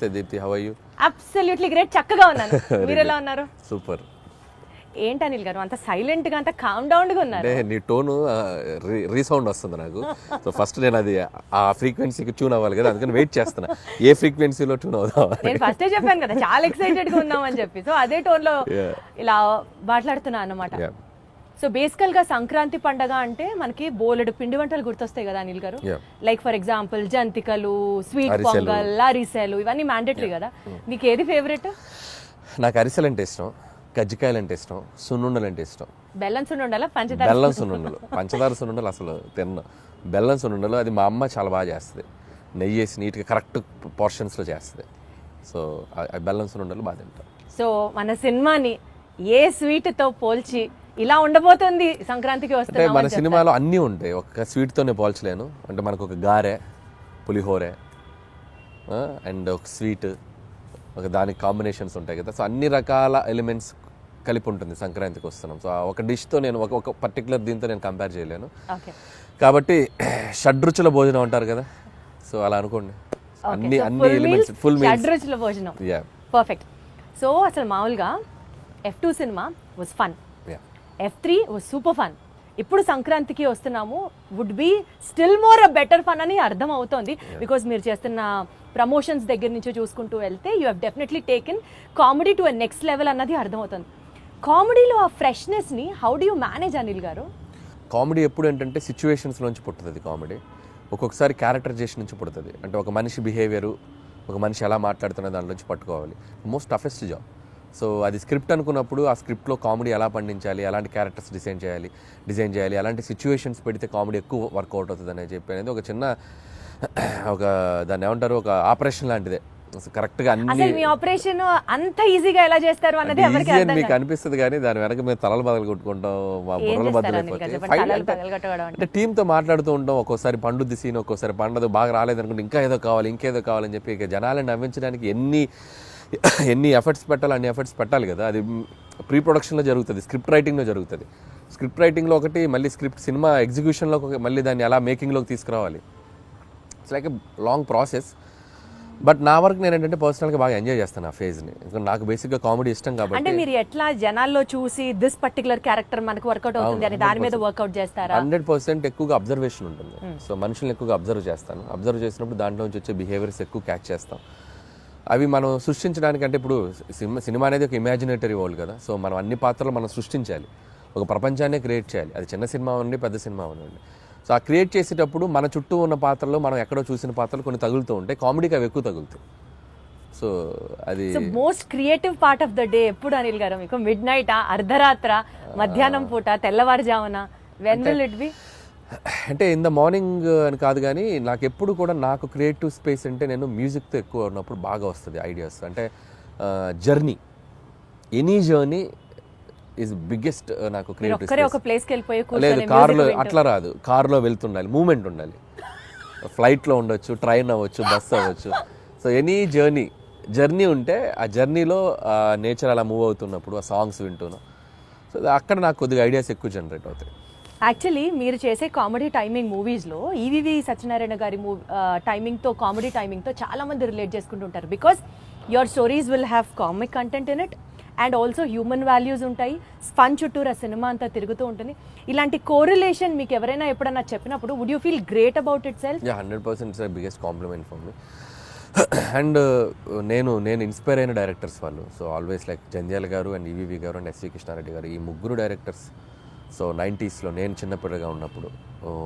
Deepti, how are you? Absolutely great, చక్కగా ఉన్నాను. మీరు ఎలా ఉన్నారు? సూపర్. ఏంటి అనిల్ గారు అంత సైలెంట్ గా అంత కామ్ డౌన్ గా ఉన్నారు? అంటే నీ టోన్ రీసౌండ్ వస్తుంది నాకు. సో ఫస్ట్ నేను అది ఆ ఫ్రీక్వెన్సీకి ట్యూన్ అవ్వాలి కదా, అందుకని వెయిట్ చేస్తున్నా ఏ ఫ్రీక్వెన్సీలో ట్యూన్ అవుదాం. నేను ఫస్టే చెప్పాను కదా చాలా ఎక్సైటెడ్ గా ఉన్నామని చెప్పి, సో అదే టోన్ లో ఇలా మాట్లాడుతున్నా అన్నమాట. సో బేసికల్ గా సంక్రాంతి పండగ అంటే మనకి బోలెడు పిండి వంటలు గుర్తొస్తాయి కదా అనిల్ గారు. లైక్ ఫర్ ఎగ్జాంపుల్ జంతికలు, స్వీట్ పొంగల్, అరిసెలు, ఇవన్నీ మ్యాండేటరీ కదా. నీకు ఏది ఫేవరెట్? నాకు అరిసెలు అంటే ఇష్టం, కజ్జికాయలు అంటే ఇష్టం, సున్నుండలు అంటే ఇష్టం. బెల్లం సున్నుండలా పంచదార? బెల్లం సున్నుండలు. పంచదార సున్నుండలు అసలు తిన్న. బెల్లం సున్నుండలు అది మా అమ్మ చాలా బాగా చేస్తుంది, నెయ్యి వేసి నీట్గా కరెక్ట్ పోర్షన్స్లో చేస్తుంది. సో బెల్లం సున్నుండలు బాగా తింటాం. సో మన సినిమాని ఏ స్వీట్తో పోల్చి ఇలా ఉండబోతుంది సంక్రాంతికి అంటే మన సినిమాలో అన్నీ ఉంటాయి, ఒక స్వీట్తోనే పోల్చలేను. అంటే మనకు ఒక గారె, పులిహోరే అండ్ ఒక స్వీట్, ఒక దానికి కాంబినేషన్స్ ఉంటాయి కదా. సో అన్ని రకాల ఎలిమెంట్స్ కలిపి ఉంటుంది సంక్రాంతికి వస్తున్నాం. సో ఒక డిష్తో నేను ఒక పర్టికులర్ దీంతో నేను కంపేర్ చేయలేను. కాబట్టి షడ్రుచుల భోజనం అంటారు కదా, సో అలా అనుకోండి. అన్ని ఎలిమెంట్స్ ఫుల్ మీల్స్, షడ్రుచుల భోజనం. పర్ఫెక్ట్. సో అసలు మామూలుగా F2 cinema was fun, F3 was super fun. ఇప్పుడు సంక్రాంతికి వస్తున్నాము, would be still more better fun అని అర్థం అవుతోంది. బికాజ్ మీరు చేస్తున్న ప్రమోషన్స్ దగ్గర నుంచి చూసుకుంటూ వెళ్తే you have definitely taken comedy to a next level అన్నది అర్థమవుతుంది. కామెడీలో ఆ ఫ్రెష్నెస్ని how do you manage Anil గారు? కామెడీ ఎప్పుడు ఏంటంటే సిచ్యువేషన్స్లోంచి పుట్టుతుంది కామెడీ. ఒక్కొక్కసారి క్యారెక్టరైజేషన్ నుంచి పుడుతుంది. అంటే ఒక మనిషి బిహేవియరు, ఒక మనిషి ఎలా మాట్లాడుతున్న దాని నుంచి పట్టుకోవాలి. Most toughest job. సో అది స్క్రిప్ట్ అనుకున్నప్పుడు ఆ స్క్రిప్ట్లో కామెడీ ఎలా పండించాలి, ఎలాంటి క్యారెక్టర్స్ డిజైన్ చేయాలి, అలాంటి సిచ్యువేషన్స్ పెడితే కామెడీ ఎక్కువ వర్కౌట్ అవుతుంది అని చెప్పి అనేది ఒక చిన్న దాన్ని ఏమంటారు, ఒక ఆపరేషన్ లాంటిదే. కరెక్ట్గా అన్ని మీ ఆపరేషన్ అంత ఈజీగా ఎలా చేస్తారు అన్నది ఎవరికి అర్థం కాదు. మీకు అనిపిస్తుంది కానీ దాని వెనక మేము తలలు బదలు కొట్టుకుంటాం, మా బుర్రలు బద్దలైపోతాయి. అంటే టీంతో మాట్లాడుతూ ఉంటాం. ఒక్కోసారి పండుద్ది సీన్, ఒక్కోసారి పండదు, బాగా రాలేదు అనుకుంటే ఇంకేదో కావాలని చెప్పి ఇక జనాలను నవ్వించడానికి ఎన్ని ఎఫర్ట్స్ పెట్టాలి అన్ని ఎఫర్ట్స్ పెట్టాలి కదా. అది ప్రీ ప్రొడక్షన్లో జరుగుతుంది, స్క్రిప్ట్ రైటింగ్లో జరుగుతుంది. స్క్రిప్ట్ రైటింగ్లో ఒకటి, మళ్ళీ స్క్రిప్ట్ సినిమా ఎగ్జిక్యూషన్లో మళ్ళీ దాన్ని ఎలా మేకింగ్లోకి తీసుకురావాలి. It's like a long process. But నా వరకు నేను ఏంటంటే పర్సనల్గా బాగా ఎంజాయ్ చేస్తాను ఆ ఫేజ్ని. నాకు బేసిక్గా కామెడీ ఇష్టం కాబట్టి. అంటే మీరు ఎట్లా జనాల్లో చూసి దిస్ పర్టికులర్ క్యారెక్టర్ మనకు వర్కౌట్ అవుతుంది అని దాని మీద వర్కౌట్ చేస్తారా? 100% ఎక్కువగా అబ్జర్వేషన్ ఉంటుంది. సో మనుషుల్ని ఎక్కువగా అబ్జర్వ్ చేస్తాను. అబ్జర్వ్ చేసినప్పుడు దాంట్లో నుంచి వచ్చే బిహేవియర్స్ ఎక్కువ క్యాచ్ చేస్తాం. అవి మనం సృష్టించడానికి, అంటే ఇప్పుడు సినిమా అనేది ఒక ఇమాజినేటరీ వరల్డ్ కదా. సో మనం అన్ని పాత్రలు మనం సృష్టించాలి, ఒక ప్రపంచాన్ని క్రియేట్ చేయాలి. అది చిన్న సినిమా అవ్వండి, పెద్ద సినిమా అవ్వండి. సో ఆ క్రియేట్ చేసేటప్పుడు మన చుట్టూ ఉన్న పాత్రలు, మనం ఎక్కడో చూసిన పాత్రలు కొన్ని తగులుతూ ఉంటాయి. కామెడీకి అవి ఎక్కువ తగులుతాయి. సో అది most creative part of the day ఎప్పుడు అనిల్ గారు మీకు? మిడ్ నైట్, అర్ధరాత్ర, మధ్యాహ్నం పూట, తెల్లవారుజామున? When will it be? అంటే ఇన్ ద మార్నింగ్ అని కాదు కానీ నాకు ఎప్పుడు కూడా నాకు క్రియేటివ్ స్పేస్ అంటే నేను మ్యూజిక్తో ఎక్కువ ఉన్నప్పుడు బాగా వస్తుంది ఐడియాస్. అంటే journey, any journey is biggest నాకు క్రియేటివ్ స్పేస్. లేదు కార్లో అట్లా రాదు, కార్లో వెళ్తుండాలి, మూమెంట్ ఉండాలి. ఫ్లైట్లో ఉండొచ్చు, ట్రైన్ అవ్వచ్చు, బస్ అవ్వచ్చు. సో ఎనీ జర్నీ ఉంటే ఆ జర్నీలో నేచర్ అలా మూవ్ అవుతున్నప్పుడు ఆ సాంగ్స్ వింటున్నాను. సో అక్కడ నాకు కొద్దిగా ఐడియాస్ ఎక్కువ జనరేట్ అవుతాయి. యాక్చువల్లీ మీరు చేసే కామెడీ టైమింగ్ మూవీస్లో ఈవీవి సత్యనారాయణ గారి టైమింగ్తో, కామెడీ టైమింగ్తో చాలామంది రిలేట్ చేసుకుంటుంటారు. Because your stories will have comic content in it and also human values ఉంటాయి. ఫన్ చుట్టూరు ఆ సినిమా అంతా తిరుగుతూ ఉంటుంది. ఇలాంటి కోరిలేషన్ మీకు ఎవరైనా ఎప్పుడన్నా చెప్పినప్పుడు would you feel great about itself? 100% it's the biggest compliment for me. And నేను ఇన్స్పైర్ అయిన డైరెక్టర్స్ వాళ్ళు. So always like Jandhyala garu and EVV గారు అండ్ ఎస్వి కృష్ణారెడ్డి గారు, ఈ ముగ్గురు డైరెక్టర్స్. సో 90sలో నేను చిన్నపిల్లగా ఉన్నప్పుడు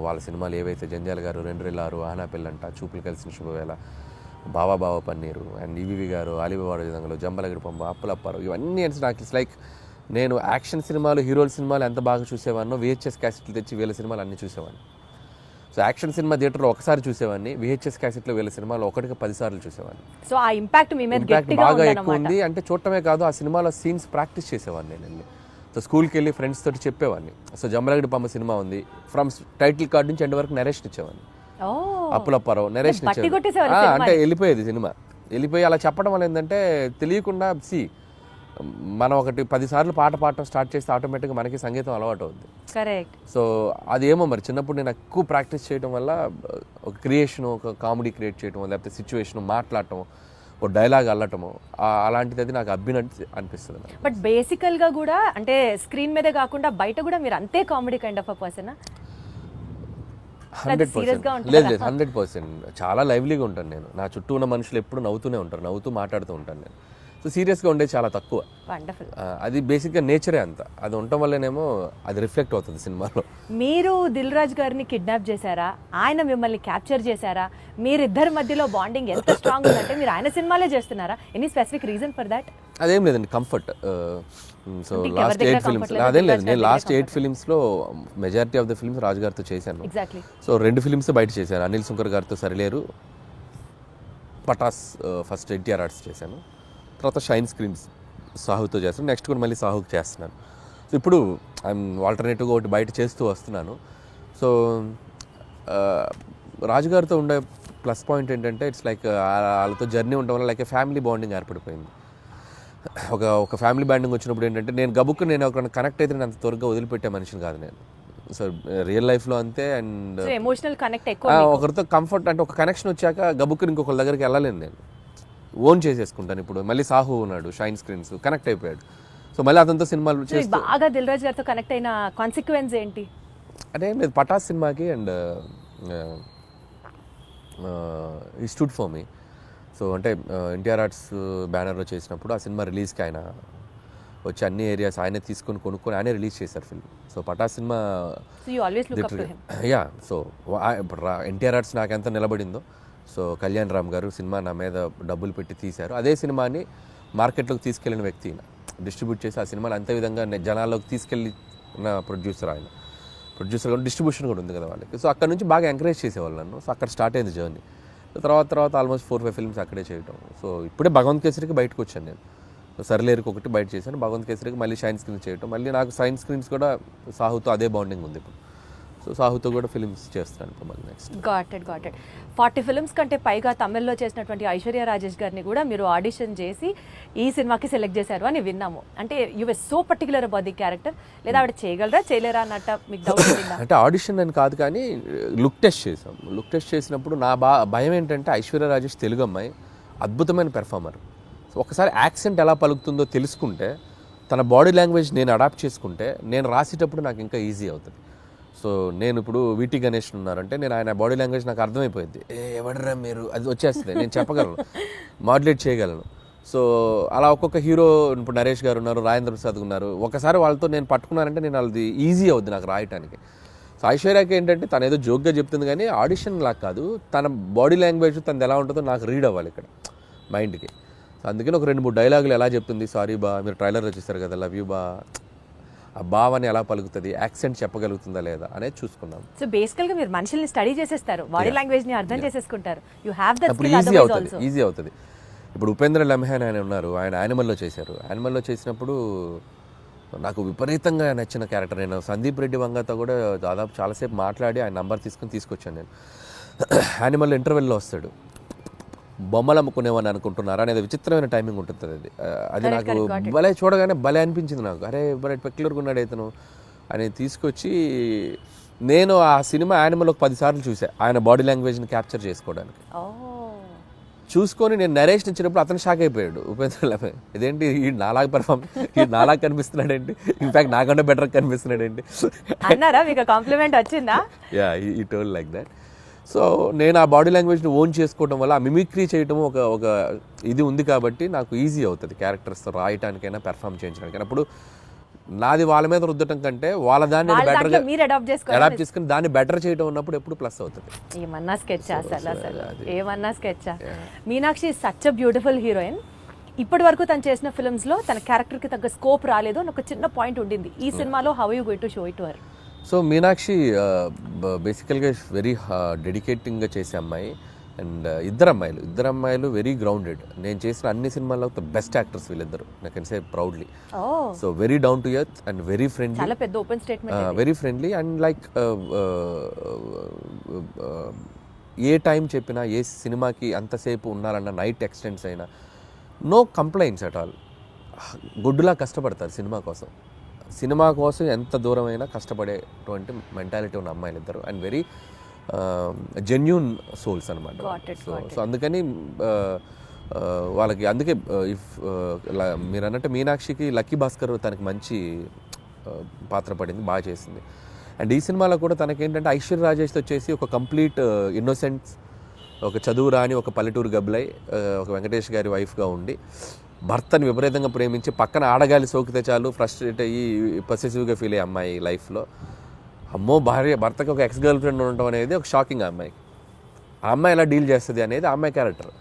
వాళ్ళ సినిమాలు ఏవైతే, జంధ్యాల గారు 2 ఆనా పెళ్ళంట, చూపులు కలిసిన శుభవేళ, బావా పన్నీరు, అండ్ ఈవీవి గారు ఆలిబాబా విధంగా, జంబలగడి పంప, అప్పులప్పారు, ఇవన్నీ నాకు ఇట్స్ లైక్ నేను యాక్షన్ సినిమాలు, హీరోల సినిమాలు ఎంత బాగా చూసేవాడినో VHS క్యాసెట్లు తెచ్చి వీళ్ళ సినిమాలు అన్నీ చూసేవాడిని. సో యాక్షన్ సినిమా థియేటర్లో ఒకసారి చూసేవాడిని, VHS క్యాసెట్లో వీళ్ళ సినిమాలు 1-10 సార్లు చూసేవాడిని. సో ఆ ఇంపాక్ట్ బాగా ఎక్కువ ఉంది. అంటే చూడటమే కాదు, ఆ సినిమాలో సీన్స్ ప్రాక్టీస్ చేసేవాడిని నేను వెళ్ళి. సో స్కూల్కి వెళ్ళి ఫ్రెండ్స్ తోటి చెప్పేవాడిని. సో జంబలగడి పంప సినిమా ఉంది, ఫ్రమ్ టైటిల్ కార్డ్ నుంచి ఎండ్ వరకు నెరేషన్ ఇచ్చేవాడిని. అప్పులప్పారావు నెరేషన్ ఇచ్చేవాడు. అంటే వెళ్ళిపోయేది సినిమా, వెళ్ళిపోయి అలా చెప్పడం వల్ల ఏంటంటే తెలియకుండా మనం 10 సార్లు పాట పాడటం స్టార్ట్ చేస్తే ఆటోమేటిక్గా మనకి సంగీతం అలవాటు అవుద్ది. కరెక్ట్. సో అదేమో మరి చిన్నప్పుడు నేను ఎక్కువ ప్రాక్టీస్ చేయడం వల్ల ఒక క్రియేషన్, ఒక కామెడీ క్రియేట్ చేయడం, లేకపోతే సిచ్యువేషన్ మాట్లాడటం, ఓ డైలాగ్ అల్లటమో అలాంటిది అది నాకు అబ్బినట్టు అనిపిస్తుంది నాకు. బట్ బేసికల్గా కూడా అంటే స్క్రీన్ మీదే కాకుండా బయట కూడా మీరు అంతే comedy kind of a person? 100% లేదు 100%. చాలా లైవ్లీగా ఉంటాను నేను. నా చుట్టూ ఉన్న మనుషులు ఎప్పుడు నవ్వుతూనే ఉంటారు, నవ్వుతూ మాట్లాడుతూ ఉంటాను నేను. సో సీరియస్గా ఉండేది చాలా తక్కువ. వండర్ఫుల్. అది బేసిక్గా నేచరే అంత. అది ఉండటం వల్లనేమో అది రిఫ్లెక్ట్ అవుతుంది సినిమాలో. మీరు దిల్ రాజు గారిని కిడ్నాప్ చేశారా, ఆయన మిమ్మల్ని క్యాప్చర్ చేశారా? మీరిద్దరి మధ్యలో బాండింగ్ ఎంత స్ట్రాంగ్ ఉందంటే మీరు ఆయన సినిమాలే చేస్తున్నారా? Any specific reason for that? అదేం లేదండి, కంఫర్ట్. సో లాస్ట్ 8 ఫిలిమ్స్ అదేం లేదు, నేను లాస్ట్ 8 ఫిలిమ్స్లో majority of the films Raju గారితో చేశాను. ఎగ్జాక్ట్లీ. సో 2 ఫిలిమ్స్ బయట చేశాను. అనిల్ సుంకర్ గారితో సరిలేరు, పటాస్ ఫస్ట్ ఎన్టీఆర్ ఆర్ట్స్ చేశాను, తర్వాత షైన్ స్క్రీన్స్ సాహుతో చేస్తాను, నెక్స్ట్ కూడా మళ్ళీ సాహుకి చేస్తున్నాను. సో ఇప్పుడు ఐఎమ్ ఆల్టర్నేటివ్గా ఒకటి బయట చేస్తూ వస్తున్నాను. సో రాజుగారితో ఉండే ప్లస్ పాయింట్ ఏంటంటే ఇట్స్ లైక్ వాళ్ళతో జర్నీ ఉండడం వల్ల లైక్ ఫ్యామిలీ బాండింగ్ ఏర్పడిపోయింది. ఒక ఫ్యామిలీ బాండింగ్ వచ్చినప్పుడు ఏంటంటే నేను ఒక కనెక్ట్ అయితే నేను అంత త్వరగా వదిలిపెట్టే మనిషిని కాదు నేను. సో రియల్ లైఫ్లో అంతే. అండ్ ఎమోషనల్ కనెక్ట్ ఎక్కువ, ఒకరితో కంఫర్ట్ అంటే ఒక కనెక్షన్ వచ్చాక గబుక్కుని ఇంకొకరి దగ్గరికి వెళ్ళలేను నేను, ఓన్ చేసేసుకుంటాను. ఇప్పుడు మళ్ళీ సాహు ఉన్నాడు, షైన్ స్క్రీన్స్ కనెక్ట్ అయిపోయాడు. సో మళ్ళీ అతనితో సినిమాలు చేసి బాగా దిల్ రాజు గారితో కనెక్ట్ అయిన కాన్సిక్వెన్స్ ఏంటి అంటే ఏం లేదు, పటాస్ సినిమాకి అండ్ ఈ స్టూడ్ ఫర్ మీ. సో అంటే ఎన్టీఆర్ ఆర్ట్స్ బ్యానర్లో చేసినప్పుడు ఆ సినిమా రిలీజ్కి ఆయన వచ్చి అన్ని ఏరియాస్ ఆయనే తీసుకొని కొనుక్కొని ఆయనే రిలీజ్ చేశారు film. So Pataas cinema yeah. So ఇప్పుడు ఎన్టీఆర్ ఆర్ట్స్ నాకు ఎంత నిలబడిందో, సో కళ్యాణ్ రామ్ గారు సినిమా నా మీద డబ్బులు పెట్టి తీశారు. అదే సినిమాని మార్కెట్లోకి తీసుకెళ్ళిన వ్యక్తి, డిస్ట్రిబ్యూట్ చేసి ఆ సినిమాని అంతే విధంగా జనాల్లోకి తీసుకెళ్ళిన ప్రొడ్యూసర్ ఆయన. ప్రొడ్యూసర్ కూడా డిస్ట్రిబ్యూషన్ కూడా ఉంది కదా వాళ్ళకి. సో అక్కడ నుంచి బాగా ఎంకరేజ్ చేసేవాళ్ళు నన్ను. సో అక్కడ స్టార్ట్ అయింది జర్నీ. తర్వాత ఆల్మోస్ట్ 4-5 ఫిల్మ్స్ అక్కడే చేయటం. సో ఇప్పుడే భగవంత్ కేసరికి బయటకు వచ్చాను నేను. సో సర్లేరుకి ఒకటి బయట చేశాను, భగవంత్ కేసరికి మళ్ళీ షైన్ స్క్రీన్స్ చేయటం. మళ్ళీ నాకు షైన్ స్క్రీన్స్ కూడా సాహుతో అదే బాండింగ్ ఉంది ఇప్పుడు. సో సాహుతో కూడా ఫిల్మ్స్ చేస్తాను ఇప్పుడు మళ్ళీ నెక్స్ట్. గాట్ ఇట్ 40 ఫిల్మ్స్ కంటే పైగా తమిళ్లో చేసినటువంటి ఐశ్వర్య రాజేష్ గారిని కూడా మీరు ఆడిషన్ చేసి ఈ సినిమాకి సెలెక్ట్ చేశారు అని విన్నాము. అంటే you were so particular about the character, లేదా ఆవిడ చేయగలరా చేయలేరా అన్నట్ట మీకు డౌట్ ఉందా? అంటే ఆడిషన్ అని కాదు కానీ లుక్ టెస్ట్ చేసాం. లుక్ టెస్ట్ చేసినప్పుడు నా భయం ఏంటంటే ఐశ్వర్య రాజేష్ తెలుగు అమ్మాయి, అద్భుతమైన పెర్ఫార్మర్. సో ఒకసారి యాక్సెంట్ ఎలా పలుకుతుందో తెలుసుకుంటే, తన బాడీ లాంగ్వేజ్ నేను అడాప్ట్ చేసుకుంటే నేను రాసేటప్పుడు నాకు ఇంకా ఈజీ అవుతుంది. సో నేను ఇప్పుడు వీటి గణేష్ ఉన్నారంటే నేను ఆయన బాడీ లాంగ్వేజ్ నాకు అర్థమైపోయింది. ఎవడరా మీరు, అది వచ్చేస్తుంది, నేను చెప్పగలను, మాడ్యులేట్ చేయగలను. సో అలా ఒక్కొక్క హీరో, ఇప్పుడు నరేష్ గారు ఉన్నారు, రాజేంద్ర ప్రసాద్ ఉన్నారు, ఒకసారి వాళ్ళతో నేను పట్టుకున్నానంటే నేను అది ఈజీ అవుద్ది నాకు రాయటానికి. సో ఐశ్వర్యకి ఏంటంటే తను ఏదో జోక్గా చెప్తుంది కానీ ఆడిషన్ లాగా కాదు, తన బాడీ లాంగ్వేజ్ తనది ఎలా ఉంటుందో నాకు రీడ్ అవ్వాలి ఇక్కడ మైండ్కి. సో అందుకని ఒక 2-3 డైలాగులు ఎలా చెప్తుంది, సారీ బా మీరు ట్రైలర్లో చూస్తారు కదా, లవ్ యూ బా, ఆ భావాన్ని ఎలా పలుకుతుంది, యాక్సెంట్ చెప్పగలుగుతుందా లేదా అనేది చూసుకున్నాం. సో బేసికల్గా మీరు మనుషుల్ని స్టడీ చేసేస్తారు, బాడీ లాంగ్వేజ్ ని అర్థం చేసేసుకుంటారు. You have that skill. Easy అవుతుంది. ఇప్పుడు ఉపేంద్ర లమ్హాన్ ఆయన ఉన్నారు, ఆయన యానిమల్లో చేశారు. యానిమల్లో చేసినప్పుడు నాకు విపరీతంగా నచ్చిన క్యారెక్టర్. నేను సందీప్ రెడ్డి వంగతో కూడా దాదాపు చాలాసేపు మాట్లాడి ఆయన నంబర్ తీసుకొచ్చాను నేను. యానిమల్లో ఇంటర్వెల్లో వస్తాడు, బొమ్మలు అమ్ముకునేవాడిని అనుకుంటున్నారా అనేది విచిత్రమైన టైమింగ్ ఉంటుంది. అది నాకు భలే చూడగానే భలే అనిపించింది నాకు. అరే భలే పెక్యులర్గా ఉన్నాడు ఇతను అని తీసుకొచ్చి నేను ఆ సినిమా యానిమల్ ఒక 10 సార్లు చూసా ఆయన బాడీ లాంగ్వేజ్ని క్యాప్చర్ చేసుకోవడానికి. చూసుకొని నేను నరేష్ ఇచ్చినప్పుడు అతను షాక్ అయిపోయాడు, ఉపేంద్ర లమ్హాన్, ఇదేంటి ఈ నాలాగా పెర్ఫార్మ్, ఈ నాలాగా కనిపిస్తున్నాడు ఏంటి, ఇన్ఫాక్ట్ నాకన్నా బెటర్ కనిపిస్తున్నాడు ఏంటి అన్నారా? మీకు కాంప్లిమెంట్ వచ్చిందా? యా, ఈ టోల్ లైక్ దట్. సో నేను ఆ బాడీ లాంగ్వేజ్ని ఓన్ చేసుకోవడం వల్ల ఆ మిమిక్రీ చేయడం ఒక ఇది ఉంది కాబట్టి నాకు ఈజీ అవుతుంది క్యారెక్టర్స్తో రాయటానికైనా పెర్ఫామ్ చేయించడానికైనా. అప్పుడు నాది వాళ్ళ మీద రుద్దటం కంటే వాళ్ళ దాన్ని బెటర్గా అడాప్ట్ చేసుకుని దాన్ని బెటర్ చేయడం ఉన్నప్పుడు ఎప్పుడు ప్లస్ అవుతుంది. ఏమన్నా స్కెచ్ ఏమన్నా sketch. Meenakshi such a beautiful heroine. ఇప్పటి వరకు తను చేసిన ఫిల్మ్స్లో తన క్యారెక్టర్కి తగ్గ స్కోప్ రాలేదు అని ఒక చిన్న పాయింట్ ఉండింది. ఈ సినిమాలో how you going to show it her? So Meenakshi బేసికల్గా వెరీ డెడికేటింగ్గా చేసే అమ్మాయి. అండ్ ఇద్దరు అమ్మాయిలు వెరీ గ్రౌండెడ్. నేను చేసిన అన్ని సినిమాల్లో బెస్ట్ యాక్టర్స్ వీళ్ళిద్దరు, I can say proudly. So very down to earth and very friendly, చాలా పెద్ద open statement, very friendly. And like A time చెప్పినా, ఏ సినిమాకి అంతసేపు ఉన్నారన్న, నైట్ ఎక్స్టెండ్స్ అయినా నో కంప్లైంట్స్ అట్ ఆల్. గుడ్డులా కష్టపడతారు సినిమా కోసం ఎంత దూరమైనా కష్టపడేటువంటి మెంటాలిటీ ఉన్న అమ్మాయిలు ఇద్దరు. అండ్ వెరీ జెన్యూన్ సోల్స్ అనమాట. సో అందుకని వాళ్ళకి అందుకే ఇఫ్ మీరు అన్నట్టు మీనాక్షికి లక్కీ భాస్కర్ తనకి మంచి పాత్ర పడింది, బాగా చేసింది. అండ్ ఈ సినిమాలో కూడా తనకేంటంటే ఐశ్వర్య రాజేష్ వచ్చేసి ఒక కంప్లీట్ ఇన్నోసెంట్స్, ఒక చదువు రాని ఒక పల్లెటూరు గబ్బలై ఒక వెంకటేష్ గారి వైఫ్గా ఉండి భర్తని విపరీతంగా ప్రేమించి పక్కన ఆడగాలి సోకితే చాలు ఫ్రస్ట్రేట్ అయ్యి పొసెసివ్గా ఫీల్ అయ్యే అమ్మాయి లైఫ్లో. అమ్మో భర్తకి ఒక ఎక్స్ గర్ల్ ఫ్రెండ్ ఉండటం అనేది ఒక షాకింగ్. ఆ అమ్మాయి ఎలా డీల్ చేస్తుంది అనేది ఆ అమ్మాయి క్యారెక్టర్.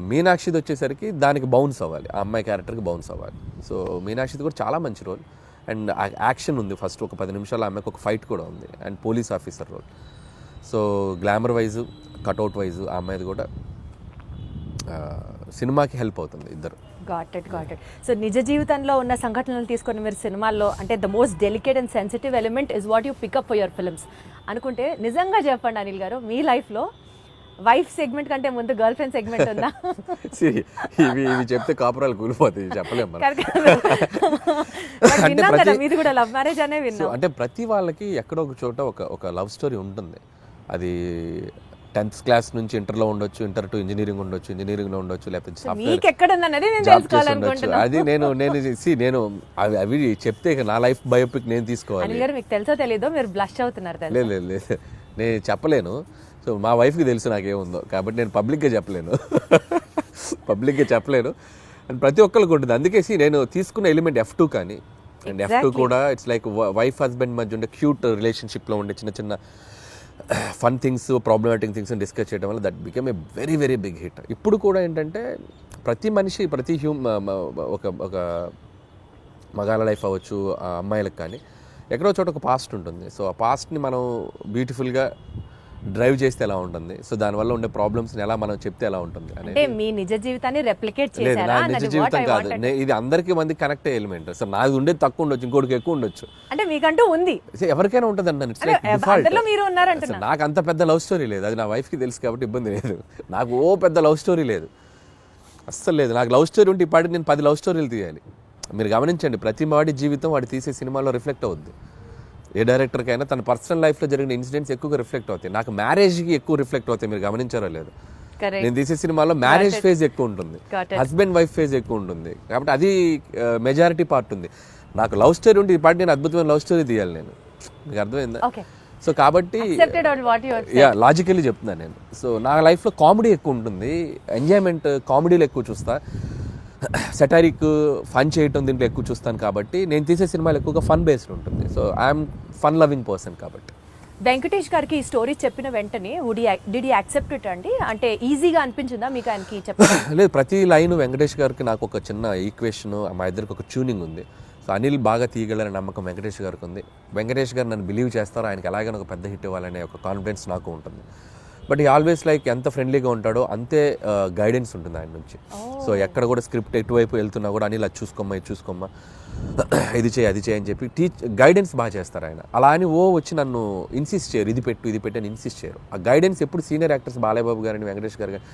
మీనాక్షిది వచ్చేసరికి దానికి బౌన్స్ అవ్వాలి, ఆ అమ్మాయి క్యారెక్టర్కి బౌన్స్ అవ్వాలి. సో మీనాక్షిది కూడా చాలా మంచి రోల్. అండ్ యాక్షన్ ఉంది, ఫస్ట్ ఒక 10 నిమిషాలు ఆమెకు ఒక ఫైట్ కూడా ఉంది. And police officer role. So glamour wise, cutout wise ఆ అమ్మాయిది కూడా సినిమాకి హెల్ప్ అవుతుంది ఇద్దరు. Got it. సో నిజ జీవితంలో ఉన్న సంఘటనలు తీసుకొని మీరు సినిమాల్లో అంటే the most delicate and sensitive element is what you pick up for your films అనుకుంటే నిజంగా చెప్పండి అనిల్ గారు, మీ లైఫ్లో వైఫ్ సెగ్మెంట్ కంటే ముందు గర్ల్ ఫ్రెండ్ సెగ్మెంట్ ఉందా? ఇవి చెప్తే కాపురాలు కూలిపోతాయి, చెప్పలేము. మీది కూడా లవ్ మ్యారేజ్ అనే విన్నాం. అంటే ప్రతి వాళ్ళకి ఎక్కడో ఒక చోట ఒక లవ్ స్టోరీ ఉంటుంది. అది 10th క్లాస్ నుంచి ఇంటర్లో ఉండొచ్చు, ఇంటర్ టు ఇంజనీరింగ్ ఉండొచ్చు, ఇంజనీరింగ్లో ఉండొచ్చు, లేకపోతే అది నేను అవి చెప్తే నా లైఫ్ బయోపిక్ నేను తీసుకోవాలి. మీకు తెలుసో తెలీదో మీరు బ్లష్ అవుతున్నారు. లేదు నేను చెప్పలేను. సో మా వైఫ్కి తెలుసు నాకేముందో, కాబట్టి నేను పబ్లిక్గా చెప్పలేను. అండ్ ప్రతి ఒక్కరికి ఉంటుంది. అందుకేసి నేను తీసుకున్న ఎలిమెంట్ F2 కానీ, అండ్ F2 కూడా ఇట్స్ లైక్ వైఫ్ హస్బెండ్ మధ్య ఉండే క్యూట్ రిలేషన్షిప్లో ఉండే చిన్న చిన్న fun things, problematic things discuss చేయడం వల్ల that become a very very big hit. ఇప్పుడు కూడా ఏంటంటే ప్రతి మనిషి, ప్రతి ఒక మగాళ్ళ లైఫ్ అవ్వచ్చు, అమ్మాయిలకు కానీ ఎక్కడో చోట ఒక పాస్ట్ ఉంటుంది. సో ఆ పాస్ట్ని మనం బ్యూటిఫుల్గా డ్రైవ్ చేస్తే ఎలా ఉంటుంది, సో దానివల్ల ఉండే ప్రాబ్లమ్స్ని ఎలా మనం చెప్తే ఎలా ఉంటుంది అంటే మీ నిజ జీవితాన్ని రెప్లికేట్ లేదు. నా నిజ జీవితం కాదు, ఇది అందరికీ మంది కనెక్ట్ అయ్యే ఎలిమెంట్. సో నాది ఉండేది తక్కువ ఉండొచ్చు, ఇంకోటికి ఎక్కువ ఉండొచ్చు. అంటే మీకంటూ ఉంది, ఎవరికైనా ఉంటుంది అంటాను. నాకు అంత పెద్ద లవ్ స్టోరీ లేదు, అది నా వైఫ్కి తెలుసు కాబట్టి ఇబ్బంది లేదు. నాకు పెద్ద లవ్ స్టోరీ లేదు, అస్సలు లేదు. నాకు లవ్ స్టోరీ ఉంటే ఇప్పటికి నేను 10 లవ్ స్టోరీలు తీయాలి. మీరు గమనించండి, ప్రతి వాడి జీవితం వాడి తీసే సినిమాలో రిఫ్లెక్ట్ అవుద్ది. ఏ డైరెక్టర్కైనా తన పర్సనల్ లైఫ్లో జరిగిన ఇన్సిడెంట్స్ ఎక్కువగా రిఫ్లెక్ట్ అవుతాయి. నాకు మ్యారేజ్కి ఎక్కువ రిఫ్లెక్ట్ అవుతాయి, మీరు గమనించారో లేదు. నేను తీసే సినిమాలో మ్యారేజ్ ఫేజ్ ఎక్కువ ఉంటుంది, హస్బెండ్ వైఫ్ ఫేజ్ ఎక్కువ ఉంటుంది, కాబట్టి అది మెజారిటీ పార్ట్ ఉంది. నాకు లవ్ స్టోరీ ఉంటే ఈ పార్ట్ నేను అద్భుతమైన లవ్ స్టోరీ తీయాలి నేను, మీకు అర్థమైందా? సో కాబట్టి లాజికల్లీ చెప్తున్నాను నేను. సో నా లైఫ్లో కామెడీ ఎక్కువ ఉంటుంది, ఎంజాయ్మెంట్ కామెడీలో ఎక్కువ చూస్తా, సెటారిక్ ఫన్ చేయటం దీంట్లో ఎక్కువ చూస్తాను. కాబట్టి నేను తీసే సినిమాలు ఎక్కువగా ఫన్ బేస్డ్ ఉంటుంది. So I'm fun loving person. కాబట్టి వెంకటేష్ గారికి ఈ స్టోరీ చెప్పిన వెంటనే డిడ్ యూ యాక్సెప్ట్ ఇట్ అండి? అంటే ఈజీగా అనిపించిందా మీకు ఆయనకి చెప్పడం? లేదు, ప్రతి లైన్ వెంకటేష్ గారికి నాకు ఒక చిన్న ఈక్వేషన్, మా ఇద్దరికి ఒక ట్యూనింగ్ ఉంది. సో అనిల్ బాగా తీయగలరనే నమ్మకం వెంకటేష్ గారికి ఉంది. వెంకటేష్ గారు నన్ను బిలీవ్ చేస్తారో, ఆయనకి ఎలాగైనా ఒక పెద్ద హిట్ ఇవ్వాలనే ఒక కాన్ఫిడెన్స్ నాకు ఉంటుంది. బట్ ఈ ఆల్వేస్ లైక్ ఎంత ఫ్రెండ్లీగా ఉంటాడో అంతే గైడెన్స్ ఉంటుంది ఆయన నుంచి. సో ఎక్కడ కూడా స్క్రిప్ట్ ఎటువైపు వెళ్తున్నా కూడా అనిల్ అది చూసుకోమ్మా, ఇది చూసుకోమ్మా, ఇది చేయి, అది చేయి అని చెప్పి గైడెన్స్ బాగా చేస్తారు ఆయన. అలా అని వచ్చి నన్ను ఇన్సిస్ట్ చేయరు, ఇది పెట్టు అని ఇన్సిస్ట్ చేయరు. ఆ గైడెన్స్ ఎప్పుడు సీనియర్ యాక్టర్స్ బాలయ్యబాబు గారని, వెంకటేష్ గారు కానీ,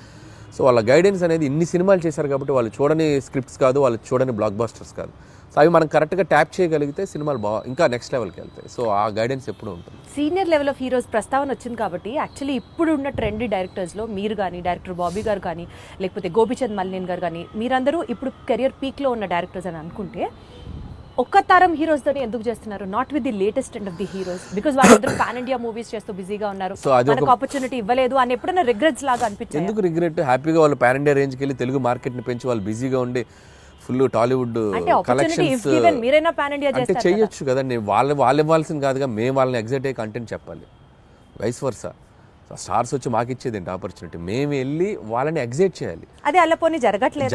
సో వాళ్ళ గైడెన్స్ అనేది ఇన్ని సినిమాలు చేశారు కాబట్టి వాళ్ళు చూడని స్క్రిప్ట్స్ కాదు, వాళ్ళు చూడని బ్లాక్ బస్టర్స్ కాదు. సో అవి మనం కరెక్ట్గా ట్యాప్ చేయగలిగితే సినిమాలు ఇంకా నెక్స్ట్ లెవెల్కి వెళ్తాయి. సో ఆ గైడెన్స్ ఎప్పుడు ఉంటుంది. సీనియర్ లెవెల్ ఆఫ్ హీరోస్ ప్రస్తావన వచ్చింది కాబట్టి యాక్చువల్లీ ఇప్పుడు ఉన్న ట్రెండీ డైరెక్టర్స్లో మీరు కానీ, డైరెక్టర్ బాబీ గారు కానీ, లేకపోతే గోపిచంద్ మల్లినేని గారు కానీ, మీరందరూ ఇప్పుడు కెరియర్ పీక్లో ఉన్న డైరెక్టర్స్ అని అనుకుంటే ఒక్క తరం హీరోస్తోనే ఎందుకు చేస్తున్నారు, not with the latest and of the heroes? Because వాళ్ళందరూ పాన్ ఇండియా మూవీస్ చేస్తూ బిజీగా ఉన్నారు, మనకు ఆపర్చునిటీ ఇవ్వలేదు అని ఎప్పుడైనా రిగ్రెట్స్ లాగా అనిపించింది? ఎందుకు రిగ్రెట్? హ్యాపీగా వాళ్ళు పాన్ ఇండియా రేంజ్కి వెళ్ళి తెలుగు మార్కెట్ని పెంచి వాళ్ళు బిజీగా ఉండి ఫుల్ టాలీవుడ్ కలెక్షన్స్ అంటే చేయొచ్చు కదండి. వాళ్ళు ఇవ్వాల్సింది కాదుగా, మేము వాళ్ళని ఎగ్జైట్ అయ్యే కంటెంట్ చెప్పాలి. వైస్ వర్సా, స్టార్స్ వచ్చి మాకు ఇచ్చేది ఏంటి ఆపర్చునిటీ, మేము వెళ్ళి వాళ్ళని ఎగ్జైట్ చేయాలి. అదే అల్లపోని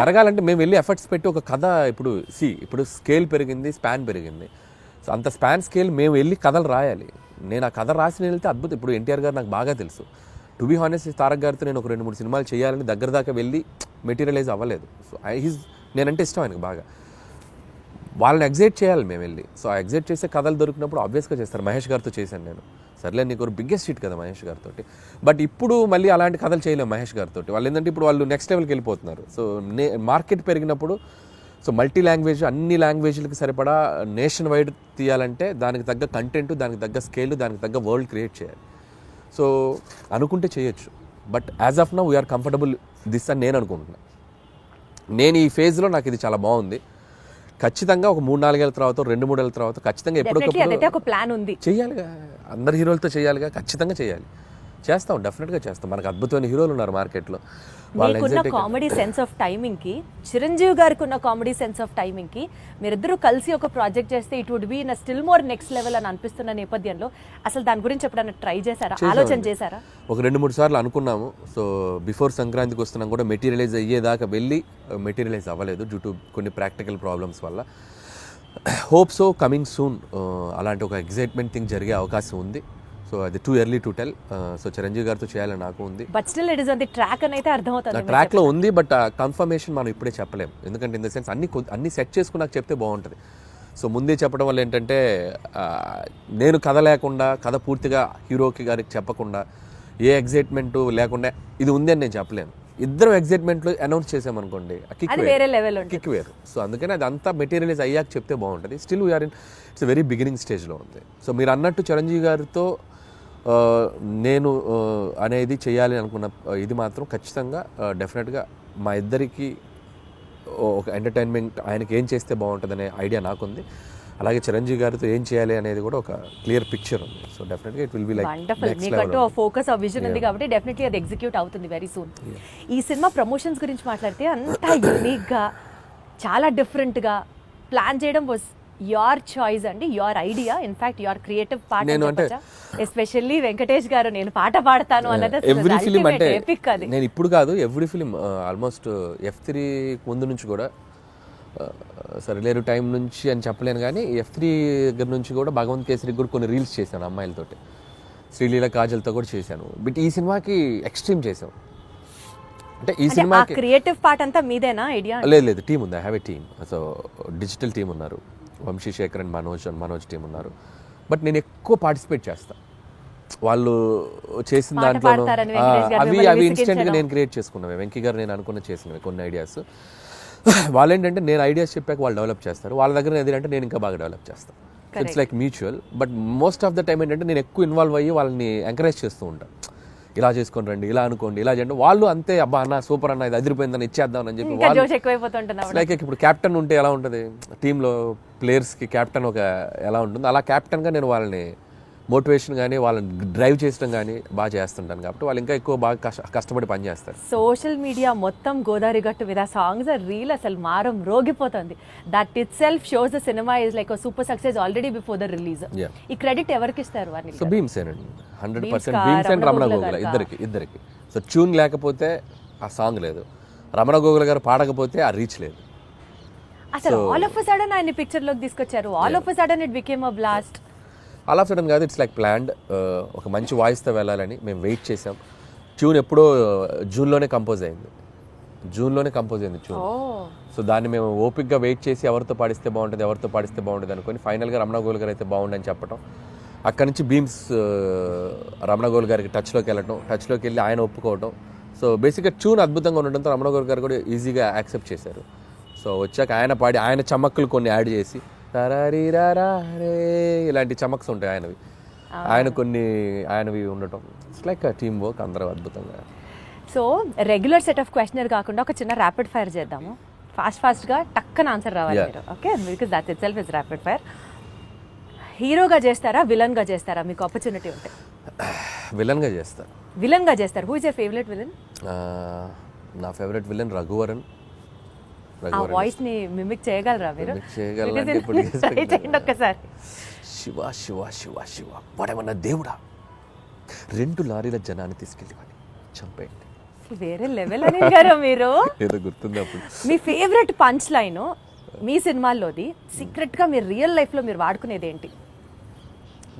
జరగాలంటే మేము వెళ్ళి ఎఫర్ట్స్ పెట్టి ఒక కథ, ఇప్పుడు స్కేల్ పెరిగింది, స్పాన్ పెరిగింది. సో అంత స్పాన్ స్కేల్ మేము వెళ్ళి కథలు రాయాలి. నేను ఆ కథ రాసి వెళ్తే అద్భుతం. ఇప్పుడు ఎన్టీఆర్ గారు నాకు బాగా తెలుసు. టు బీ హానెస్ట్, తారక్ గారితో నేను ఒక 2-3 సినిమాలు చేయాలని దగ్గర దాకా వెళ్ళి మెటీరియలైజ్ అవ్వలేదు. సో నేనంటే ఇష్టం ఆయనకు బాగా. వాళ్ళని ఎగ్జైట్ చేయాలి మేము వెళ్ళి. సో ఆ ఎగ్జైట్ చేసే కథలు దొరికినప్పుడు ఆబ్వియస్గా చేస్తారు. మహేష్ గారితో చేశాను నేను. సర్లే, నీకు బిగ్గెస్ట్ హిట్ కదా మహేష్ గారితో. బట్ ఇప్పుడు మళ్ళీ అలాంటి కథలు చేయలేము మహేష్ గారితో. వాళ్ళు ఏంటంటే ఇప్పుడు వాళ్ళు నెక్స్ట్ లెవెల్కి వెళ్ళిపోతున్నారు. సో మార్కెట్ పెరిగినప్పుడు, సో మల్టీ లాంగ్వేజ్, అన్ని లాంగ్వేజ్లకి సరిపడా నేషన్ వైడ్ తీయాలంటే దానికి తగ్గ కంటెంట్, దానికి తగ్గ స్కేల్, దానికి తగ్గ వరల్డ్ క్రియేట్ చేయాలి. సో అనుకుంటే చేయొచ్చు. But as of now we are comfortable this అని నేను అనుకుంటున్నాను. నేను ఈ ఫేజ్లో నాకు ఇది చాలా బాగుంది. ఖచ్చితంగా ఒక 3-4 ఏళ్ళ తర్వాత 2-3 ఏళ్ళ తర్వాత ఖచ్చితంగా అదైతే ఎప్పుడొకప్పుడు ఒక ప్లాన్ ఉంది. చేయాలిగా, అందరు హీరోలతో చేయాలిగా, ఖచ్చితంగా చేయాలి. చేస్తాం, డెఫినెట్గా చేస్తాం. మనకు అద్భుతమైన హీరోలు ఉన్నారు మార్కెట్లో. మీకున్న కామెడీ సెన్స్ ఆఫ్ టైమింగ్ కి, చిరంజీవి గారికి ఉన్న కామెడీ సెన్స్ ఆఫ్ టైమింగ్ కి మీరిద్దరూ కలిసి ఒక ప్రాజెక్ట్ చేస్తే it would be in still more next level అని అనిపిస్తున్న నేపథ్యంలో అసలు దాని గురించి ఎప్పుడైనా ట్రై చేశారా, ఆలోచన చేశారా? ఒక 2-3 సార్లు అనుకున్నాము. సో బిఫోర్ సంక్రాంతికి వస్తున్నాం కూడా మెటీరియలైజ్ అయ్యేదాకా వెళ్ళి మెటీరియలైజ్ అవ్వలేదు డ్యూ టు కొన్ని ప్రాక్టికల్ ప్రాబ్లమ్స్ వల్ల. హోప్ సో కమింగ్ సూన్ అలాంటి ఒక ఎగ్జైట్మెంట్ థింగ్ జరిగే అవకాశం ఉంది. సో అది too early to tell. So Chiranjeevi గారితో చేయాలని నాకు ఉంది. But still it is on the track అని అయితే అర్థమవుతుంది. ట్రాక్లో ఉంది, బట్ కన్ఫర్మేషన్ మనం ఇప్పుడే చెప్పలేము. ఎందుకంటే ఇన్ ద సెన్స్ అన్ని సెట్ చేసుకుని నాకు చెప్తే బాగుంటుంది. సో ముందే చెప్పడం వల్ల ఏంటంటే నేను కథ లేకుండా, కథ పూర్తిగా హీరోకి గారికి చెప్పకుండా, ఏ ఎగ్జైట్మెంట్ లేకుండా ఇది ఉంది అని నేను చెప్పలేను. ఇద్దరం ఎగ్జైట్మెంట్లో అనౌన్స్ చేసామనుకోండి, వేరే లెవెల్ కిక్ వేరు. సో అందుకని అది అంతా మెటీరియలైజ్ అయ్యాక చెప్తే బాగుంటుంది. Still we are in it's very beginning స్టేజ్లో ఉంది. సో మీరు అన్నట్టు చిరంజీవి గారితో నేను అనేది చేయాలి అనుకున్న ఇది మాత్రం ఖచ్చితంగా డెఫినెట్గా మా ఇద్దరికి ఒక ఎంటర్టైన్మెంట్, ఆయనకి ఏం చేస్తే బాగుంటుంది అనే ఐడియా నాకుంది. అలాగే చిరంజీవి గారితో ఏం చేయాలి అనేది కూడా ఒక క్లియర్ పిక్చర్ ఉంది. సో డెఫినెట్గా it will be like wonderful. మీకంటూ ఫోకస్ ఆ విజన్ ఉంది కాబట్టి డెఫినెట్లీ అది ఎగ్జిక్యూట్ అవుతుంది వెరీ సూన్. ఈ సినిమా ప్రమోషన్స్ గురించి మాట్లాడితే అంతా యూనిక్గా, చాలా డిఫరెంట్గా ప్లాన్ చేయడం వాజ్ యువర్ చాయిస్ అండి, your idea, in fact your creative part. Especially Venkatesh గారు నేను పాట పాడతాను అన్నది ఎవ్రీ ఫిలిం అంటే ఎపిక్. అది నేను ఇప్పుడు కాదు, ఎవ్రీ ఫిలిం ఆల్మోస్ట్ F3 ముందు నుంచి కూడా, సరిలేరు టైం నుంచి అని చెప్పలేను కానీ F3 దగ్గర నుంచి కూడా భగవంత్ కేసరికి కూడా కొన్ని రీల్స్ చేశాను అమ్మాయిలతోటి, శ్రీలీల కాజల్తో కూడా చేశాను. బట్ ఈ సినిమాకి ఎక్స్ట్రీమ్ చేసాం. అంటే ఈ సినిమాకి క్రియేటివ్ పార్ట్ అంతా మీదేనా ఐడియా? లేదు, టీమ్ ఉంది. I have a team. So digital team ఉన్నారు, వంశీ శేఖర్ అండ్ మనోజ్ టీం ఉన్నారు. బట్ నేను ఎక్కువ పార్టిసిపేట్ చేస్తాను. వాళ్ళు చేసిన దాంట్లో అవి ఇన్స్టెంట్గా నేను క్రియేట్ చేసుకున్నాను. వెంకీ గారు నేను అనుకున్న చేసినవి కొన్ని ఐడియాస్. వాళ్ళు ఏంటంటే నేను ఐడియాస్ చెప్పాక వాళ్ళు డెవలప్ చేస్తారు, వాళ్ళ దగ్గర ఏదంటే నేను ఇంకా బాగా డెవలప్ చేస్తాను. It's like mutual. But most of the time ఏంటంటే నేను ఎక్కువ ఇన్వాల్వ్ అయ్యి వాళ్ళని ఎంకరేజ్ చేస్తూ ఉంటాను. ఇలా చేసుకొని రండి, ఇలా అనుకోండి, ఇలా చేయండి. వాళ్ళు అంతే, అబ్బా అన్న సూపర్ అన్న, ఇది అదిరిపోయిందని ఇచ్చేద్దాం అని చెప్పి. లైక్ ఇప్పుడు కెప్టెన్ ఉంటే ఎలా ఉంటుంది టీంలో, ప్లేయర్స్కి కెప్టెన్ ఒక ఎలా ఉంటుంది, అలా కెప్టెన్గా నేను వాళ్ళని మోటివేషన్ కానీ వాళ్ళని డ్రైవ్ చేయడం కానీ బాగా చేస్తుంటాను. కాబట్టి వాళ్ళు ఇంకా ఎక్కువ బాగా కష్టపడి పని చేస్తారు. సోషల్ మీడియా మొత్తం గోదావరి గట్టు మీద సాంగ్స్ రీల్ అసలు మారం రోగిపోతుంది. That itself shows the cinema is like super success already before the release. ఈ క్రెడిట్ ఎవరికి ఇస్తారు? సో భీమ్సేన్ అండి, 100% భీమ్సేన్, రమణ గోగుల ఇద్దరికి. సో ట్యూన్ లేకపోతే ఆ సాంగ్ లేదు, రమణ గోగుల గారు పాడకపోతే ఆ రీచ్ లేదు. అసలు ఆల్ ఆఫ్ అ సడన్ ఆయన పిక్చర్ లోకి తీసుకొచ్చారు. All of a sudden it became a blast. All of sudden కాదు, ఇట్స్ లైక్ ప్లాన్డ్. ఒక మంచి వాయిస్తో వెళ్ళాలని మేము వెయిట్ చేసాం. ట్యూన్ ఎప్పుడో జూన్లోనే కంపోజ్ అయింది ట్యూన్. సో దాన్ని మేము ఓపిక్గా వెయిట్ చేసి ఎవరితో పాడిస్తే బాగుంటుంది అనుకొని ఫైనల్గా రమణ గోల్ గారు అయితే బాగుండని చెప్పడం. అక్కడి నుంచి బీమ్స్ రమణ గోల్ గారికి టచ్లోకి వెళ్ళి ఆయన ఒప్పుకోవడం. సో బేసిక్గా ట్యూన్ అద్భుతంగా ఉండడంతో రమణ గోల్ గారు కూడా ఈజీగా యాక్సెప్ట్ చేశారు. సో వచ్చాక ఆయన పాడి, ఆయన చమక్కులు కొన్ని యాడ్ చేసి ఇలాంటి చమక్స్ ఉంటాయి ఆయనవి ఉండటం. ఇట్స్ లైక్ టీమ్ వర్క్, అందరూ అద్భుతంగా. So regular set of questionnaire కాకుండా ఒక చిన్న ర్యాపిడ్ ఫైర్ చేద్దాము. ఫాస్ట్గా టక్కన ఆన్సర్ రావాలి మీరు. Okay, because that it self is rapid fire. హీరోగా చేస్తారా, విలన్గా చేస్తారా? మీకు ఆపర్చునిటీ ఉంటే. విలన్గా చేస్తారు. Who is your favourite villain? నా ఫేవరెట్ విలన్ రఘువరన్. ఆ వాయిస్ ని మిమిక్ చేయగలరా మీరు? ఒక్కసారి. శివ శివ శివ శివ వాడేమన్నా దేవుడా, 2 లారీల జనాన్ని తీసుకెళ్ళి చంపేయండి. వేరే లెవెల్ అని గారు మీరు. ఏదో గుర్తుంది అప్పుడు. మీ ఫేవరెట్ పంచ్ లైన్ మీ సినిమాల్లోది, సీక్రెట్ గా మీరు రియల్ లైఫ్ లో మీరు వాడుకునేది ఏంటి?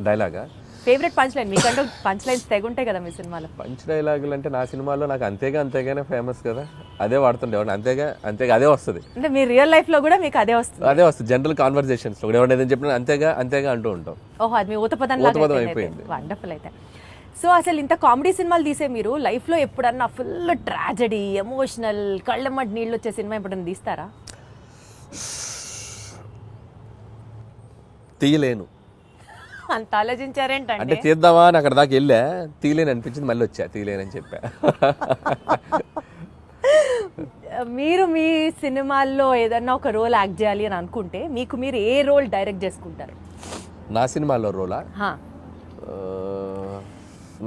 డైలాగా? Favourite punch line. మీకంటూ పంచ్ లైన్స్ తెగుంటాయి కదా మీ సినిమాలో. పంచ్ డైలాగులు అంటే నా సినిమాలో నాకు అంతేగానే ఫేమస్ కదా, అదే వాడుతుండేవాడు. అంతేగా అదే వస్తుంది. అంటే మీ రియల్ లైఫ్ లో కూడా మీకు అదే వస్తుంది. జనరల్ కాన్వర్సేషన్స్ లో ఎవరైనా ఏదైనా చెప్పినా అంతేగా అంటూ ఉంటాం. ఓహో, అది మీ ఊతపదం అయిపోయింది. వండర్ఫుల్. అయితే సో అసలు ఇంత కామెడీ సినిమాలు తీసే మీరు లైఫ్ లో ఎప్పుడన్నా ఫుల్ ట్రాజడీ, ఎమోషనల్, కళ్ళమ్మటి నీళ్ళు వచ్చే సినిమా ఎప్పుడన్నా తీస్తారా? తీయలేను. అంత ఆలోచించారేంటంటే? అంటే తీద్దామా అని అక్కడ దాకా వెళ్ళా, తీయలేని అనిపించింది, మళ్ళీ వచ్చా తీయలేనని చెప్పా. మీరు మీ సినిమాల్లో ఏదన్నా ఒక రోల్ యాక్ట్ చేయాలి అని అనుకుంటే మీకు మీరు ఏ రోల్ డైరెక్ట్ చేసుకుంటారు? నా సినిమాలో రోలా హా.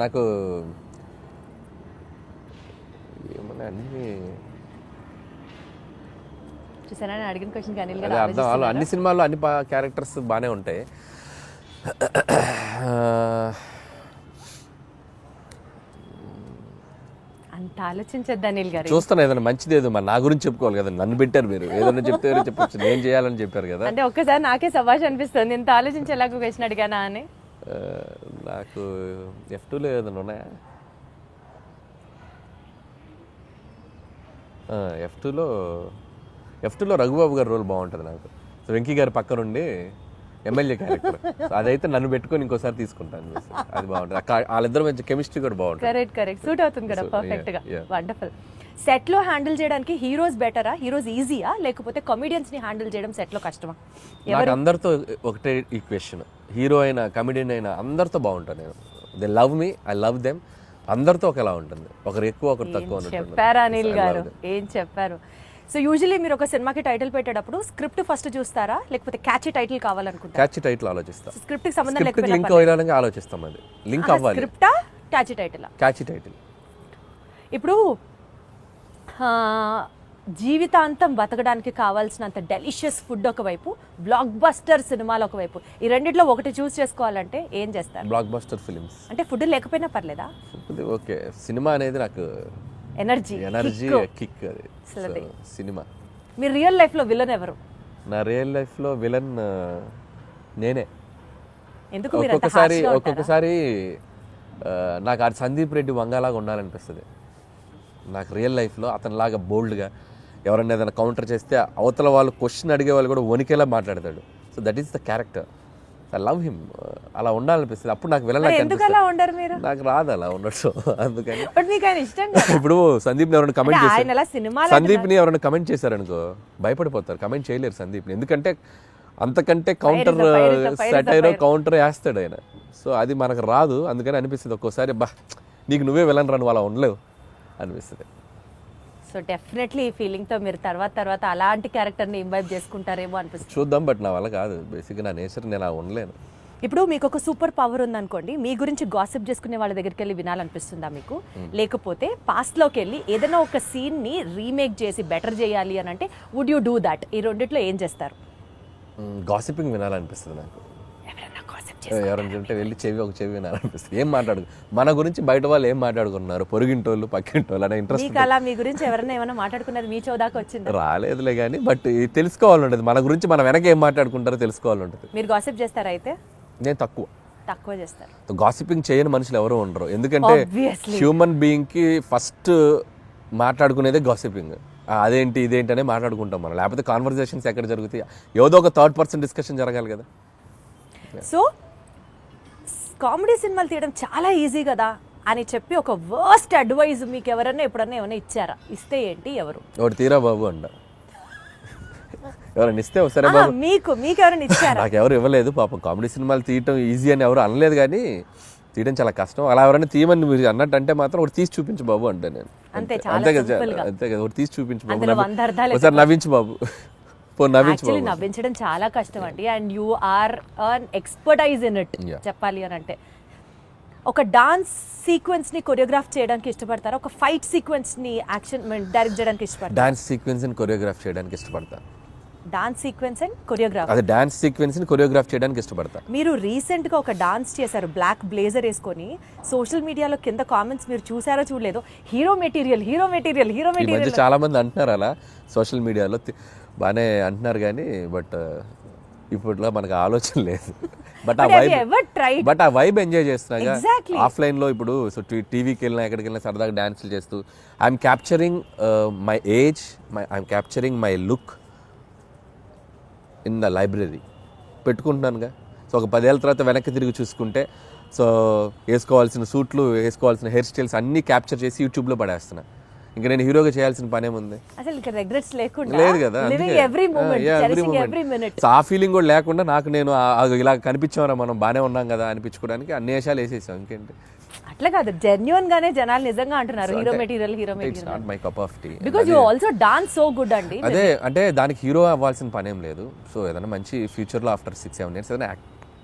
నాకు ఏమన్నా అన్ని చూసారా నేను అడిగిన క్వశ్చన్ అనిల్ అదే గారు అర్థం వాళ్ళు అన్ని సినిమాల్లో అన్ని క్యారెక్టర్స్ బాగానే ఉంటాయి. అంత ఆలోచించద్దు అనిల్ గారు. చూస్తాను ఏదైనా మంచిది ఏదో మరి నా గురించి చెప్పుకోవాలి కదా, నన్ను పెట్టారు మీరు, ఏదైనా చెప్తే చెప్పచ్చు, నేను చేయాలని చెప్పారు కదా. అంటే ఒక్కసారి నాకే సభాష్ అనిపిస్తుంది ఇంత ఆలోచించేలాగా క్వశ్చన్ అడిగానా అని. నాకు F2లో ఏదైనా ఉన్నాయా? F2లో రఘుబాబు గారి రోల్ బాగుంటుంది నాకు. సో వెంకీ గారి పక్క నుండి ఎమ్మెల్యే క్యారెక్టర్, అదైతే నన్ను పెట్టుకొని ఇంకోసారి తీసుకుంటాను, అది బాగుంటుంది. వాళ్ళిద్దరు మంచి కెమిస్ట్రీ కూడా బాగుంటుంది. కరెక్ట్ సూట్ అవుతుంది కదా పర్ఫెక్ట్ గా. వండర్ఫుల్. సెట్ లో హ్యాండిల్ చేయడానికి హీరోస్ బెటరా, హీరోస్ ఈజీయా, లేకపోతే కమెడియన్స్ ని హ్యాండిల్ చేయడం సెట్ లో కష్టమా? నాకు అందరితో ఒకటే ఈక్వేషన్, హీరో అయినా కమెడియన్ అయినా అందరితో బాగుంటాను నేను. They love me, I love them. అందరితో ఒకలా ఉంటుంది, ఒకరు ఎక్కువ ఒకరు తక్కువ. చెప్పారు అనిల్ గారు, ఏం చెప్పారు. సో యూజువల్లీ మీరు ఒక సినిమాకి టైటిల్ పెట్టేటప్పుడు స్క్రిప్ట్ ఫస్ట్ చూస్తారా, లేకపోతే క్యాచీ టైటిల్ కావాలనుకుంటారా? క్యాచీ టైటిల్ ఆలోచిస్తా. స్క్రిప్ట్ కి సంబంధం లేకపోతే లింక్ అవ్వడానికి ఆలోచిస్తాం, అది లింక్ అవ్వాలి. స్క్రిప్టా క్యాచీ టైటిల్? Catchy title. ఇప్పుడు జీవితాంతం బతకడానికి కావాల్సినంత డెలిషియస్ ఫుడ్ ఒకవైపు, బ్లాక్ బస్టర్ సినిమాలు ఒకవైపు, ఈ రెండిట్లో ఒకటి చూస్ చేసుకోవాలంటే ఏం చేస్తారు? Block buster films. అంటే ఫుడ్ లేకపోయినా పర్లేదా? ఓకే, సినిమా అనేది నాకు ఎనర్జీ కిక్, అది సినిమా. మీ రియల్ లైఫ్ లో విలన్ ఎవరు? నా రియల్ లైఫ్ లో విలన్ నేనే. ఎందుకు? ఒక్కొక్కసారి నాకు అది సందీప్ రెడ్డి వంగలాగా ఉండాలనిపిస్తుంది. నాకు రియల్ లైఫ్లో అతనిలాగా బోల్డ్గా ఎవరైనా ఏదైనా కౌంటర్ చేస్తే అవతల వాళ్ళు క్వశ్చన్ అడిగే వాళ్ళు కూడా వణికేలా మాట్లాడతాడు. So that is the character. I love him. అలా ఉండాలనిపిస్తుంది. అప్పుడు నాకు వెళ్ళాలి, నాకు రాదు అలా ఉండటం. అందుకని ఇప్పుడు సందీప్ని ఎవరైనా కమెంట్ చేస్తారు, సందీప్ని ఎవరైనా కమెంట్ చేశారనుకో భయపడిపోతారు, కమెంట్ చేయలేరు సందీప్ని. ఎందుకంటే అంతకంటే కౌంటర్ సెటైరో కౌంటర్ వేస్తాడు ఆయన. సో అది మనకు రాదు. అందుకని అనిపిస్తుంది ఒక్కోసారి, బా నీకు నువ్వే వెళ్ళను రా, నువ్వు అలా ఉండలేవు అనిపిస్తుంది. సో డెఫినెట్లీ ఈ ఫీలింగ్తో మీరు తర్వాత అలాంటి క్యారెక్టర్ని ఇంవైబ్ చేసుకుంటారేమో అనిపిస్తుంది. చూద్దాం, బట్ నా వల్ల కాదు. బేసిక్గా నా నేచర్, నేను అలా ఉండలేను. ఇప్పుడు మీకు ఒక సూపర్ పవర్ ఉందనుకోండి, మీ గురించి గాసిప్ చేసుకునే వాళ్ళ దగ్గరికి వెళ్ళి వినాలనిపిస్తుందా మీకు? లేకపోతే పాస్ట్లోకి వెళ్ళి ఏదైనా ఒక సీన్ని రీమేక్ చేసి బెటర్ చేయాలి అని అంటే వుడ్ యూ డూ దాట్? ఈ రెండిట్లో ఏం చేస్తారు? గాసిపింగ్ వినాలనిపిస్తుంది నాకు. ఎవరైనా చెప్తే వెళ్ళి ఒక చెవి వినాలనిపిస్తుంది. ఏం మాట్లాడు మన గురించి బయట వాళ్ళు ఏం మాట్లాడుకున్నారు, పొరుగింటోళ్ళు పక్కింటోళ్ళు అనే ఇంట్రెస్ట్. అలా మీ గురించి ఎవరైనా ఏమైనా మాట్లాడుకున్నది మీ చోదాకా వచ్చింది? రాలేదులే కానీ, బట్ తెలుసుకోవాలంటది మన గురించి, మన వెనక ఏం మాట్లాడుకుంటారో తెలుసుకోవాలంటది. మీరు గాసిప్ చేస్తారా? అయితే నేను తక్కువ చేస్తారు. గాసిపింగ్ చేయని మనుషులు ఎవరు ఉండరు. ఎందుకంటే హ్యూమన్ బీయింగ్ కి ఫస్ట్ మాట్లాడుకునేదే గాసిపింగ్. అదేంటి ఇదేంటి అనే మాట్లాడుకుంటాం మనం, లేకపోతే కాన్వర్జేషన్స్ ఎక్కడ జరుగుతాయి? ఏదో ఒక థర్డ్ పర్సన్ డిస్కషన్ జరగాలి కదా. సో కామెడీ సినిమాలు తీయడం చాలా ఈజీ కదా అని చెప్పి ఒక వర్స్ట్ అడ్వైజ్ మీకు ఎవరైనా ఎప్పుడన్నా ఏమైనా ఇచ్చారా? ఇస్తే ఏంటి, ఎవరు? ఒకటి తీరా బాబు అంట. ఎవరైనా ఇస్తే సరే బాబు. మీకు ఎవరైనా ఇచ్చారా? నాకు ఎవరు ఇవ్వలేదు పాపం. కామెడీ సినిమాలు తీయటం ఈజీ అని ఎవరు అనలేదు, కానీ తీయడం చాలా కష్టం. అలా ఎవరైనా తీయమని మీరు అన్నట్టు అంటే మాత్రం ఒకటి తీసి చూపించు బాబు అంటే నేను అంతే కదా, ఒకటి తీసి చూపించు బాబు, ఒకసారి నవ్వించు బాబు. నవ్వించడం చాలా కష్టం అండి. And you are an expertise in it చెప్పాలి అని అంటే. ఒక డాన్స్ సీక్వెన్స్ ని కొరియోగ్రాఫ్ చేయడానికి ఇష్టపడతారా? ఒక ఫైట్ సీక్వెన్స్ ని యాక్షన్ డైరెక్ట్ చేయడానికి ఇష్టపడతారా? డాన్స్ సీక్వెన్స్ ని కొరియోగ్రాఫ్ చేయడానికి ఇష్టపడతా. Dance sequence and choreograph? అదే డాన్స్ సీక్వెన్స్ ని కొరియోగ్రాఫ్ చేయడానికి ఇష్టపడతా. మీరు రీసెంట్ గా ఒక డాన్స్ చేశారు బ్లాక్ బ్లేజర్ వేసుకొని. సోషల్ మీడియాలో కింద కామెంట్స్ మీరు చూసారో చూడలేదో, హీరో మెటీరియల్. చాలా మంది అంటున్నారు అలా సోషల్ మీడియాలో, బాగానే అంటున్నారు కానీ, బట్ ఇప్పట్లో మనకు ఆలోచన లేదు. బట్ ఆ వైబ్ ఎంజాయ్ చేస్తున్నా ఆఫ్లైన్ లో. ఇప్పుడు సో టీవీకి వెళ్ళినా ఎక్కడికి వెళ్ళినా సరదాగా డాన్సులు చేస్తూ I'm capturing my age, I'm capturing my look in the library పెట్టుకుంటున్నానుగా. సో ఒక 10 ఏళ్ళ తర్వాత వెనక్కి తిరిగి చూసుకుంటే, సో వేసుకోవాల్సిన సూట్లు, వేసుకోవాల్సిన హెయిర్ స్టైల్స్ అన్నీ క్యాప్చర్ చేసి యూట్యూబ్లో పడేస్తున్నా. ఇంకా నేను హీరోగా చేయాల్సిన పనేముంది? లేదు కదా. ఆ ఫీలింగ్ కూడా లేకుండా నాకు నేను ఇలా కనిపించామరా మనం బాగానే ఉన్నాం కదా అనిపించుకోవడానికి అన్ని వేషాలు వేసేసాం. ఇంకేంటి, అట్లా కాదు, జెన్యున్ గానే జనాలు నిజంగా అంటున్నారు hero material it's material not my cup of tea. Because you also dance so good అండి. అదే అంటే దానికి హీరో అవ్వాల్సిన పనేం లేదు. సో ఏదైనా మంచి ఫ్యూచర్లో ఆఫ్టర్ 6-7 years ఏదైనా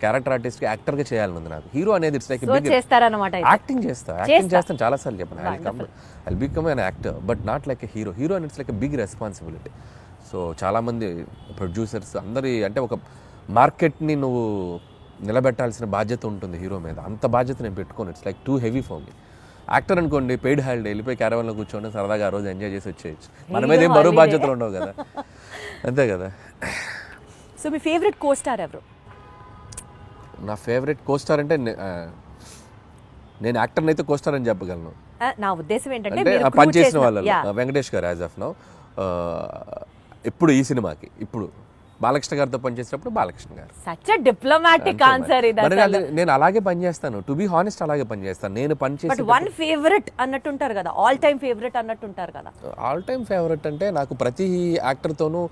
క్యారెక్టర్ ఆర్టిస్ట్కి యాక్టర్గా చేయాలని ఉంది నాకు. హీరో అనేది ఇట్స్ లైక్ సో చేస్తారన్నమాట. యాక్టింగ్ చేస్తాను చాలాసార్లు చెప్పాను. I become an actor but not like a hero. Hero అని it's like a big responsibility. So చాలామంది ప్రొడ్యూసర్స్ అందరి అంటే ఒక మార్కెట్ని నువ్వు నిలబెట్టాల్సిన బాధ్యత ఉంటుంది హీరో మీద. అంత బాధ్యత నేను పెట్టుకోను. It's like too heavy for me. Actor అనుకోండి, పెయిడ్ హాలిడే వెళ్ళిపోయి క్యారవాన్లో కూర్చొని సరదాగా ఆ రోజు ఎంజాయ్ చేసి వచ్చేయచ్చు. మన మీద ఏం బరువు బాధ్యతలు ఉండవు కదా, అంతే కదా. సో మీ ఫేవరెట్ కో స్టార్ ఎవరు? నా ఫేవరెట్ కో స్టార్ అంటే నేను యాక్టర్ని అయితే కో స్టార్ అని చెప్పగలను. నా ఉద్దేశం ఏంటంటే అంటే పనిచేసిన వాళ్ళలో వెంకటేష్ గారు యాజ్ ఆఫ్ నౌ. ఇప్పుడు ఈ సినిమాకి ఇప్పుడు బాలకృష్ణ గారితో పనిచేసినప్పుడు బాలకృష్ణ గారు. సచ్ ఎ డిప్లొమాటిక్ ఆన్సర్ ఇది. నేను అలాగే పనిచేస్తాను, టు బి హానెస్ట్ అలాగే పనిచేస్తాను. నేను పనిచేసి బట్ వన్ ఫేవరెట్ అన్నట్టుంటారు కదా, ఆల్ టైమ్ ఫేవరెట్ అన్నట్టుంటారు కదా. ఆల్ టైమ్ ఫేవరెట్ అంటే నాకు ప్రతి యాక్టర్తోనూ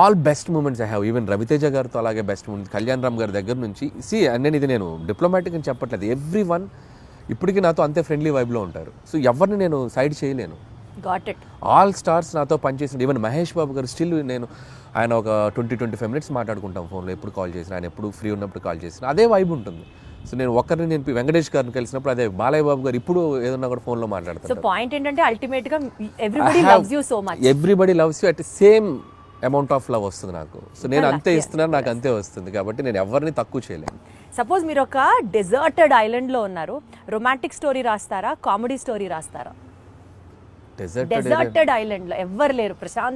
all best moments I have. Even Ravi Teja గారితో అలాగే బెస్ట్ మూమెంట్స్, కళ్యాణ్ రామ్ గారి దగ్గర నుంచి. నేను డిప్లొమాటిక్ అని చెప్పట్లేదు. ఎవ్రీ వన్ ఇప్పటికీ నాతో అంతే ఫ్రెండ్లీ వైబ్లో ఉంటారు. సో ఎవరిని నేను సైడ్ చేయలేను. Got it. ఆల్ స్టార్స్ నాతో పనిచేసిన, ఈవెన్ మహేష్ బాబు గారు స్టిల్ ఆయన ఒక 20-25 minutes మాట్లాడుకుంటాం ఫోన్లో. ఎప్పుడు కాల్ చేసిన, ఆయన ఎప్పుడు ఫ్రీ ఉన్నప్పుడు కాల్ చేసిన అదే వైబ్ ఉంటుంది. సో నేను వెంకటేష్ గారిని కలిసినప్పుడు అదే, బాలయ్య బాబు గారు ఇప్పుడు ఏదన్నా కూడా ఫోన్లో మాట్లాడతారు. సో పాయింట్ ఏంటంటే అల్టిమేట్ గా everybody loves you so much. Everybody loves you at same amount of love వస్తుంది నాకు. సో నేను అంతే ఇస్తున్నాను, నాకు అంతే వస్తుంది. కాబట్టి నేను ఎవరిని తక్కువ చేయలేను. సపోజ్ మీరు ఒక డెజర్టెడ్ ఐలాండ్ లో ఉన్నారు, రొమాంటిక్ స్టోరీ రాస్తారా, కామెడీ స్టోరీ రాస్తారా? డెజర్టెడ్ ఐలాండ్ లో ఎవ్వరు లేరు, ప్రశాంత్